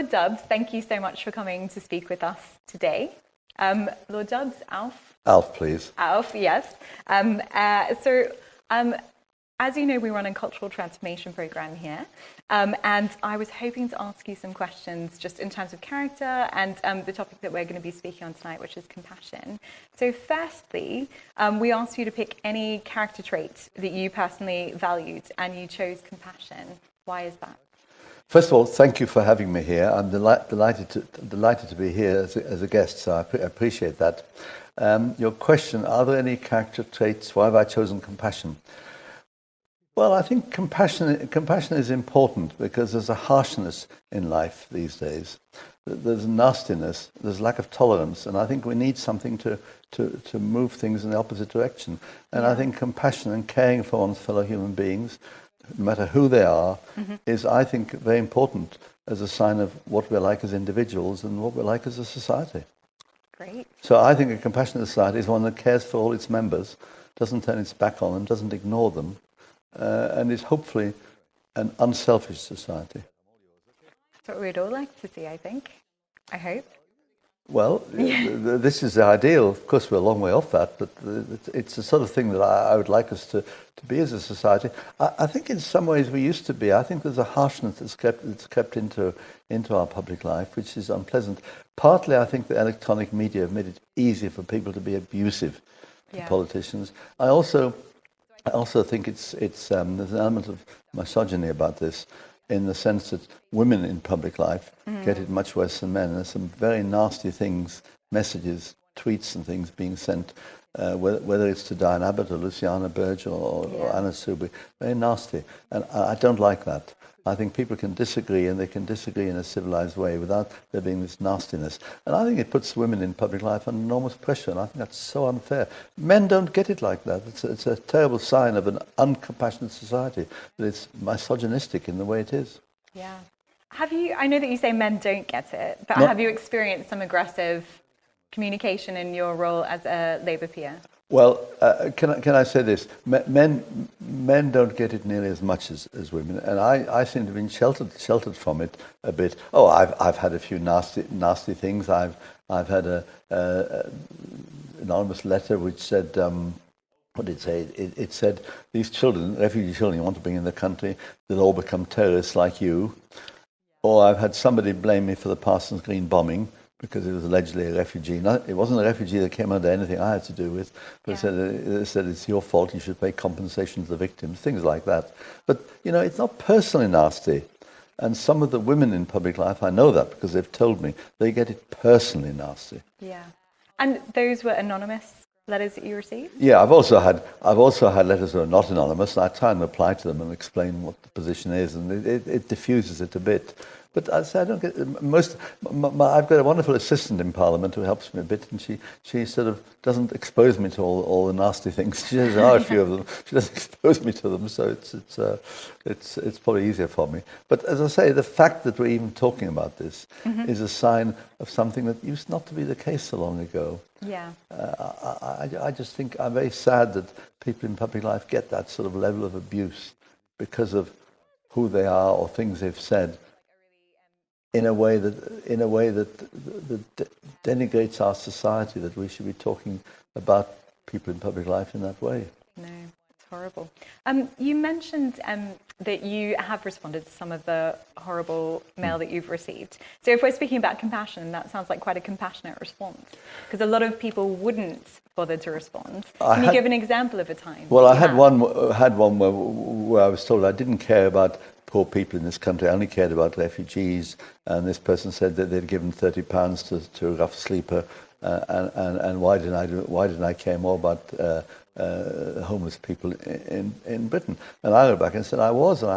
Lord Dubs, thank you so much for coming to speak with us today. Lord Dubs, Alf? Alf, please. Alf, yes. As you know, we run a cultural transformation program here, and I was hoping to ask you some questions just in terms of character and the topic that we're going to be speaking on tonight, which is compassion. So firstly, we asked you to pick any character trait that you personally valued, and you chose compassion. Why is that? First of all, thank you for having me here. I'm delighted to be here as a guest, so I appreciate that. Your question, are there any character traits? Why have I chosen compassion? Well, I think compassion is important because there's a harshness in life these days. There's nastiness, there's lack of tolerance, and I think we need something to move things in the opposite direction. And I think compassion and caring for one's fellow human beings, no matter who they are, is, I think, very important as a sign of what we're like as individuals and what we're like as a society. Great. So I think a compassionate society is one that cares for all its members, doesn't turn its back on them, doesn't ignore them, and is hopefully an unselfish society. That's what we'd all like to see, I think. I hope. Well, this is the ideal. Of course, we're a long way off that, but it's the sort of thing that I would like us to be as a society. I think in some ways we used to be. I think there's a harshness that's crept into our public life, which is unpleasant. Partly, I think the electronic media have made it easier for people to be abusive to politicians. I also think it's there's an element of misogyny about this, in the sense that women in public life get it much worse than men. There's some very nasty things, messages, tweets and things being sent, whether it's to Diane Abbott or Luciana Berge or Anna Soubry, very nasty. And I don't like that. I think people can disagree, and they can disagree in a civilized way without there being this nastiness. And I think it puts women in public life under enormous pressure, and I think that's so unfair. Men don't get it like that. It's a terrible sign of an uncompassionate society, that it's misogynistic in the way it is. Yeah. I know that you say men don't get it, but have you experienced some aggressive communication in your role as a Labour peer? Well, can I say this? Men don't get it nearly as much as women, and I seem to have been sheltered from it a bit. Oh, I've had a few nasty things. I've had a anonymous letter which said, what did it say? It said, these children, refugee children you want to bring in the country, they'll all become terrorists like you. Or I've had somebody blame me for the Parsons Green bombing, because it was allegedly a refugee. It wasn't a refugee that came under anything I had to do with, but it said it's your fault, you should pay compensation to the victims, things like that. But, it's not personally nasty. And some of the women in public life, I know that because they've told me, they get it personally nasty. Yeah. And those were anonymous letters that you received? Yeah, I've also had letters that are not anonymous, and I try and reply to them and explain what the position is, and it diffuses it a bit. But I don't get I've got a wonderful assistant in Parliament who helps me a bit, and she sort of doesn't expose me to all the nasty things. She says, a few of them. She doesn't expose me to them, so it's probably easier for me. But as I say, the fact that we're even talking about this is a sign of something that used not to be the case so long ago. Yeah. I just think I'm very sad that people in public life get that sort of level of abuse because of who they are or things they've said, in a way that denigrates our society, that we should be talking about people in public life in that way. No, it's horrible. You mentioned that you have responded to some of the horrible mail that you've received. So if we're speaking about compassion, that sounds like quite a compassionate response, because a lot of people wouldn't bother to respond. Can you give an example of a time? Well, I had one where I was told I didn't care about poor people in this country. I only cared about refugees, and this person said that they'd given £30 to a rough sleeper, and why didn't I care more about homeless people in Britain? And I wrote back and said I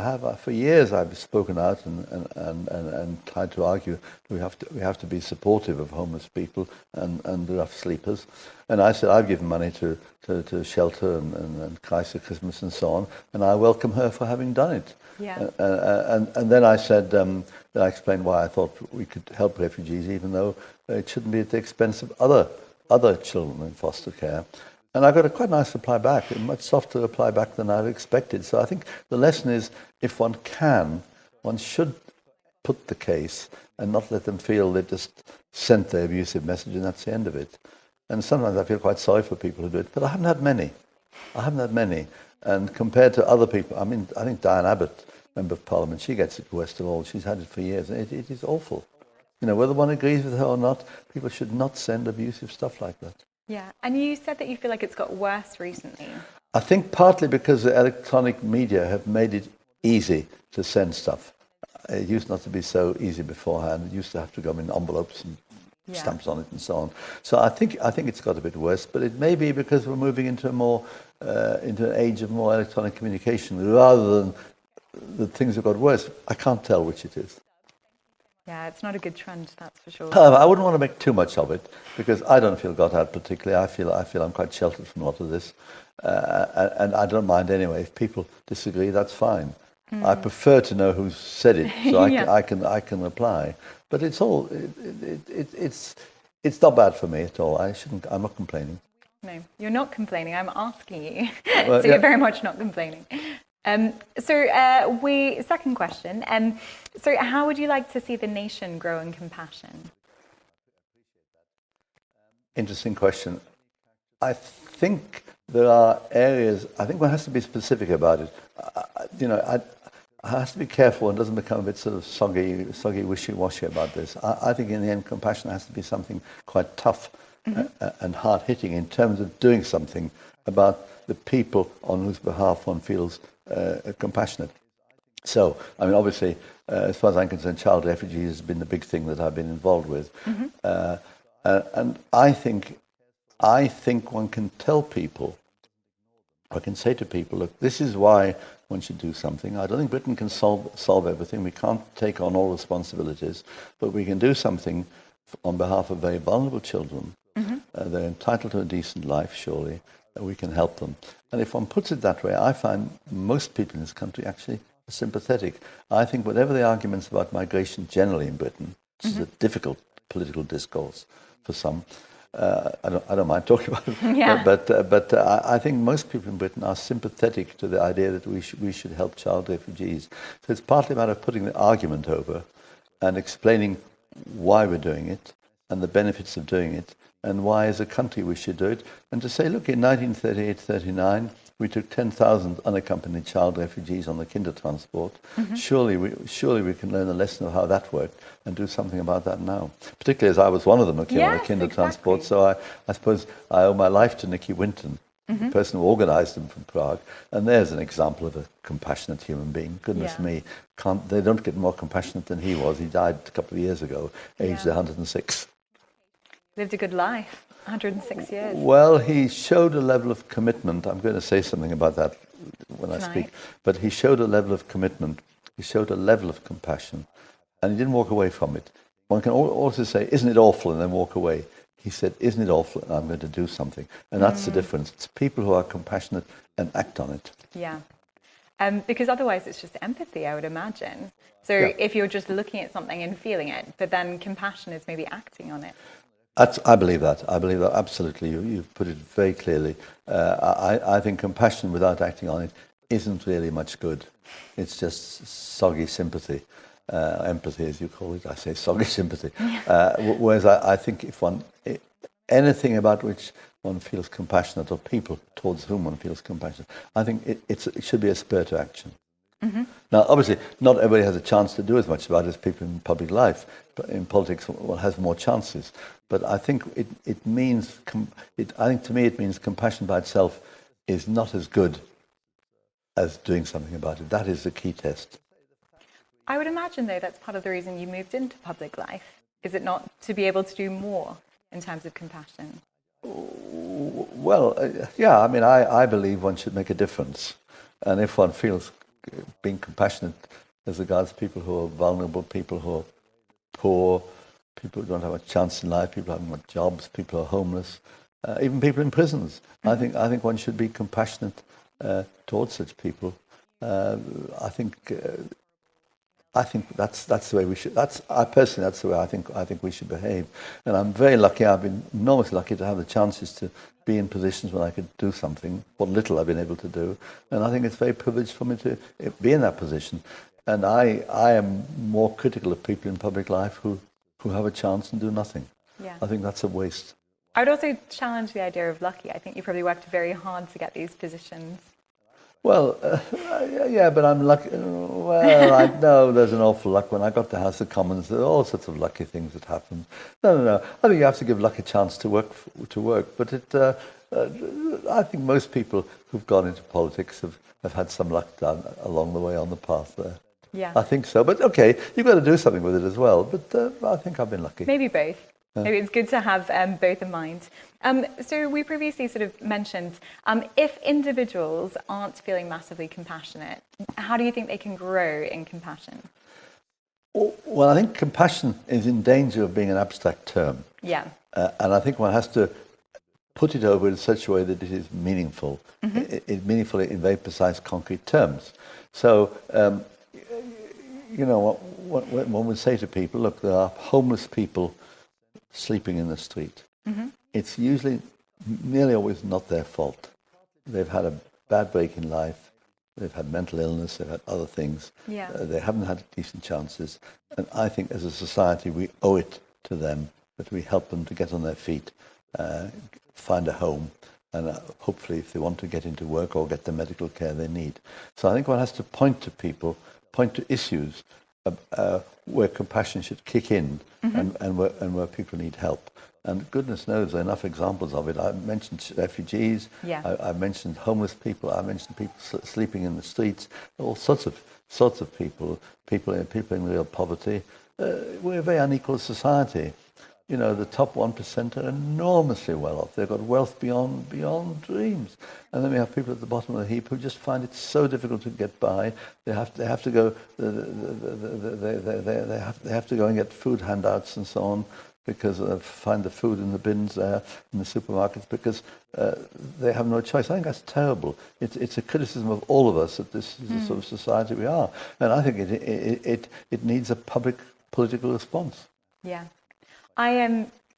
have for years. I've spoken out and tried to argue we have to be supportive of homeless people and rough sleepers. And I said I've given money to shelter and Christ at Christmas and so on, and I welcome her for having done it. Yeah. And then I said, I explained why I thought we could help refugees, even though it shouldn't be at the expense of other children in foster care. And I got a quite nice reply back, a much softer reply back than I'd expected. So I think the lesson is, if one can, one should put the case and not let them feel they just sent their abusive message and that's the end of it. And sometimes I feel quite sorry for people who do it, but I haven't had many. And compared to other people, I mean, I think Diane Abbott, Member of Parliament, she gets it worst of all. She's had it for years, and it is awful. You know, whether one agrees with her or not, people should not send abusive stuff like that. Yeah, and you said that you feel like it's got worse recently. I think partly because the electronic media have made it easy to send stuff. It used not to be so easy beforehand. It used to have to go in envelopes and stamps on it and so on. So I think it's got a bit worse, but it may be because we're moving into into an age of more electronic communication rather than the things have got worse. I can't tell which it is. Yeah, it's not a good trend, that's for sure. I wouldn't want to make too much of it because I don't feel got out particularly. I feel I'm quite sheltered from a lot of this, and I don't mind anyway. If people disagree, that's fine. I prefer to know who said it, so I can reply. But it's not bad for me at all. I'm not complaining. No, you're not complaining. I'm asking you, so you're very much not complaining. Second question. So how would you like to see the nation grow in compassion? Interesting question. I think there are areas, I think one has to be specific about it. I have to be careful and doesn't become a bit sort of soggy, wishy-washy about this. I think in the end, compassion has to be something quite tough and hard-hitting in terms of doing something about the people on whose behalf one feels compassionate. So, I mean, obviously, as far as I'm concerned, child refugees has been the big thing that I've been involved with. And I think one can tell people, I can say to people, look, this is why one should do something. I don't think Britain can solve everything. We can't take on all responsibilities, but we can do something on behalf of very vulnerable children. They're entitled to a decent life, surely. We can help them. And if one puts it that way, I find most people in this country actually are sympathetic. I think whatever the arguments about migration generally in Britain, which is a difficult political discourse for some, I don't mind talking about it, but I think most people in Britain are sympathetic to the idea that we should help child refugees. So it's partly a matter of putting the argument over and explaining why we're doing it and the benefits of doing it and why as a country we should do it. And to say, look, in 1938-39, we took 10,000 unaccompanied child refugees on the kinder transport. Surely we can learn a lesson of how that worked and do something about that now. Particularly as I was one of them who came on the kinder transport. So I suppose I owe my life to Nicky Winton, the person who organised them from Prague. And there's an example of a compassionate human being. Goodness me, they don't get more compassionate than he was. He died a couple of years ago, aged 106. Lived a good life, 106 years. Well, he showed a level of commitment. I'm going to say something about that when I speak. But he showed a level of commitment. He showed a level of compassion. And he didn't walk away from it. One can also say, isn't it awful, and then walk away. He said, isn't it awful, and I'm going to do something. And that's the difference. It's people who are compassionate and act on it. Yeah. Because otherwise it's just empathy, I would imagine. So if you're just looking at something and feeling it, but then compassion is maybe acting on it. I believe that. Absolutely. You've put it very clearly. I think compassion without acting on it isn't really much good. It's just soggy sympathy, empathy as you call it. I say soggy sympathy. Whereas I think anything about which one feels compassionate or people towards whom one feels compassionate, I think it should be a spur to action. Now, obviously, not everybody has a chance to do as much about it as people in public life. But in politics, one has more chances. But I think it means compassion by itself is not as good as doing something about it. That is the key test. I would imagine, though, that's part of the reason you moved into public life. Is it not to be able to do more in terms of compassion? Well, I mean, I believe one should make a difference. And if one feels being compassionate as regards people who are vulnerable, people who are poor, people who don't have a chance in life, people who haven't got jobs, people who are homeless, even people in prisons. I think one should be compassionate towards such people. I think that's the way we should. That's the way I think we should behave. And I'm very lucky. I've been enormously lucky to have the chances to be in positions when I could do something. What little I've been able to do, and I think it's very privileged for me to be in that position. And I am more critical of people in public life who have a chance and do nothing. Yeah. I think that's a waste. I would also challenge the idea of lucky. I think you probably worked very hard to get these positions. Well, yeah, but I'm lucky. Well, I know there's an awful luck. When I got to House of Commons, there are all sorts of lucky things that happened. No. I think you have to give luck a chance to work. But I think most people who've gone into politics have had some luck done along the way on the path there. Yeah. I think so. But okay, you've got to do something with it as well. But I think I've been lucky. Maybe both. Maybe it's good to have both in mind. So we previously sort of mentioned if individuals aren't feeling massively compassionate, how do you think they can grow in compassion? Well, I think compassion is in danger of being an abstract term. Yeah. And I think one has to put it over in such a way that it is meaningful. Mm-hmm. It's meaningful in very precise, concrete terms. So, when one would say to people, look, there are homeless people sleeping in the street. Mm-hmm. It's usually, nearly always not their fault. They've had a bad break in life. They've had mental illness. They've had other things. Yeah. They haven't had decent chances. And I think as a society, we owe it to them that we help them to get on their feet, find a home, and hopefully if they want to get into work or get the medical care they need. So I think one has to point to people, point to issues where compassion should kick in, mm-hmm. and where people need help. And goodness knows there are enough examples of it. I mentioned refugees. Yeah. I mentioned homeless people. I mentioned people sleeping in the streets. All sorts of people in real poverty. We're a very unequal society. You know, the top 1% are enormously well off. They've got wealth beyond dreams. And then we have people at the bottom of the heap who just find it so difficult to get by. They have to go. They have to go and get food handouts and so on, because find the food in the bins in the supermarkets, because they have no choice. I think that's terrible. It's a criticism of all of us that this is the sort of society we are, and I think it needs a public political response. Yeah.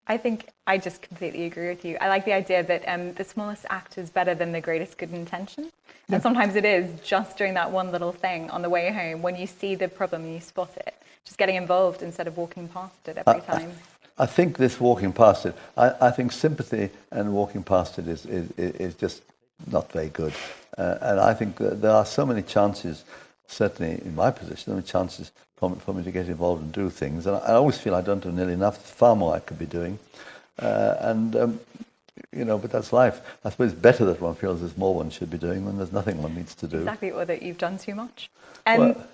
I think I just completely agree with you. I like the idea that the smallest act is better than the greatest good intention. Yeah. And sometimes it is just doing that one little thing on the way home when you see the problem and you spot it. Just getting involved instead of walking past it every time. I think this walking past it, I think sympathy and walking past it is just not very good. And I think that there are so many chances, certainly in my position, there are chances for me to get involved and do things. And I always feel I don't do nearly enough. There's far more I could be doing. But that's life. I suppose it's better that one feels there's more one should be doing when there's nothing one needs to do. Exactly, or that you've done too much. Well,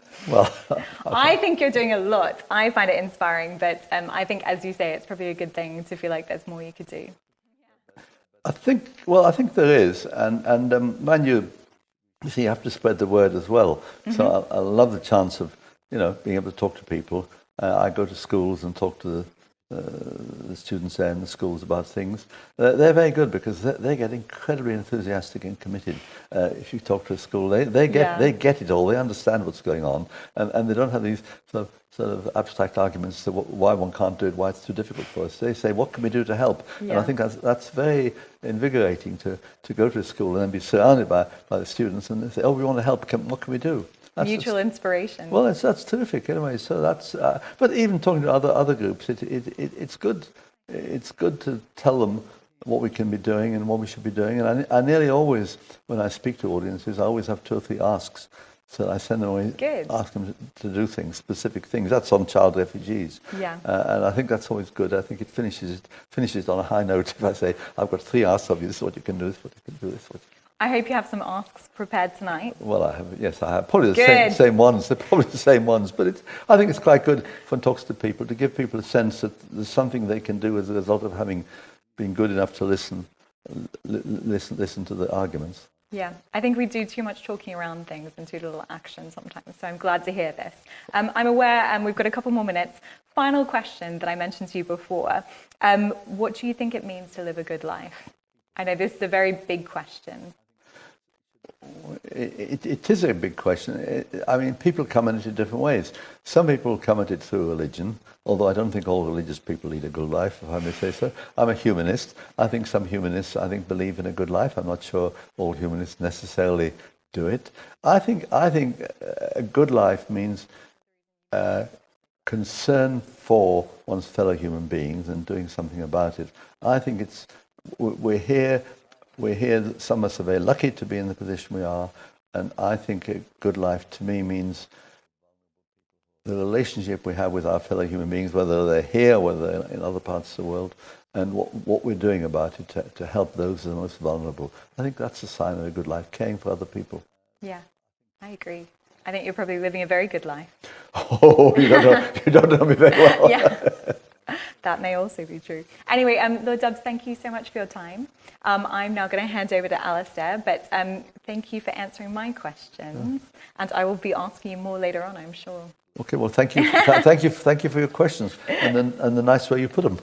I think you're doing a lot. I find it inspiring, but I think, as you say, it's probably a good thing to feel like there's more you could do. I think there is. And mind you, see, you have to spread the word as well. Mm-hmm. So I love the chance of, being able to talk to people. I go to schools and talk to the students there in the schools about things. They're very good because they get incredibly enthusiastic and committed. If you talk to a school, they get it all. They understand what's going on, and they don't have these sort of abstract arguments to why one can't do it, why it's too difficult for us. They say, what can we do to help? Yeah. And I think that's very invigorating to go to a school and then be surrounded by the students, and they say, oh, we want to help. What can we do? Mutual inspiration. Well, that's terrific. Anyway, so that's. But even talking to other groups, it's good. It's good to tell them what we can be doing and what we should be doing. And I nearly always, when I speak to audiences, I always have 2 or 3 asks. So I send them away, ask them to do things, specific things. That's on child refugees. Yeah. And I think that's always good. I think it finishes on a high note if I say, I've got 3 asks of you. This is what you can do. This is what you can do. This is what you can do. I hope you have some asks prepared tonight. Well, I have. Yes, I have. Probably the same ones. They're probably the same ones. But I think it's quite good if one talks to people to give people a sense that there's something they can do as a result of having been good enough to listen to the arguments. Yeah, I think we do too much talking around things and too little action sometimes. So I'm glad to hear this. I'm aware, and we've got a couple more minutes. Final question that I mentioned to you before. What do you think it means to live a good life? I know this is a very big question. It is a big question. I mean, people come at it in different ways. Some people come at it through religion, although I don't think all religious people lead a good life, if I may say so. I'm a humanist. I think some humanists, believe in a good life. I'm not sure all humanists necessarily do it. I think a good life means concern for one's fellow human beings and doing something about it. I think we're here. Some of us are very lucky to be in the position we are, and I think a good life to me means the relationship we have with our fellow human beings, whether they're here, whether they're in other parts of the world, and what we're doing about it to help those who are most vulnerable. I think that's a sign of a good life, caring for other people. Yeah, I agree. I think you're probably living a very good life. Oh, you don't know me very well. Yeah, that may also be true. Anyway, Lord Dubs, thank you so much for your time. I'm now going to hand over to Alistair, but thank you for answering my questions, and I will be asking you more later on, I'm sure. Okay, well, thank you, thank you for your questions and the nice way you put them.